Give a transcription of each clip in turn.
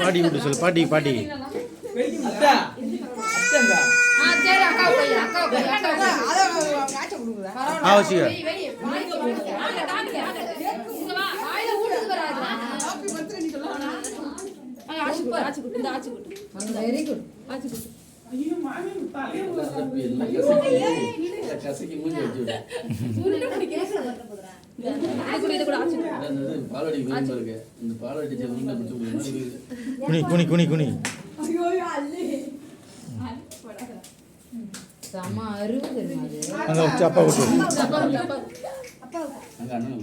பாட்டி விட்டு சொல்லு பாட்டி பாட்டி அவசியம் வெரி குட் குனி குனி குனி செம அருவு தெரியுமா அது அங்க வச்சு அப்பா விட்டு அங்க அண்ணன்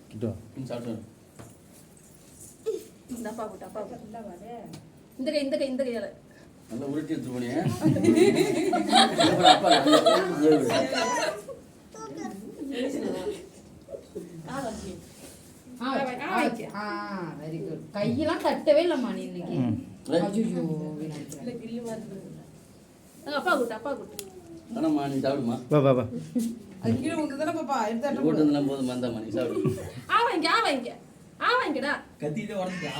கிட்டோ சாப்பிட்டு இந்த கையால நல்லா உருட்டி எடுத்து போனே வெரி குட் கையெல்லாம் தட்டவே இல்லம்மா நீ இன்னைக்கு அப்பா கூட்டு தானம்மா நீ சாப்பிடுமா வா வா வா கூட்டந்தெல்லாம் போதும் வந்தாம்மா நீ சாப்பிடு ஆவாங்கடா கத்திட்டே உடஞ்சிட்டா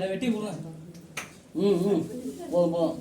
வெட்டி போதும் போதும்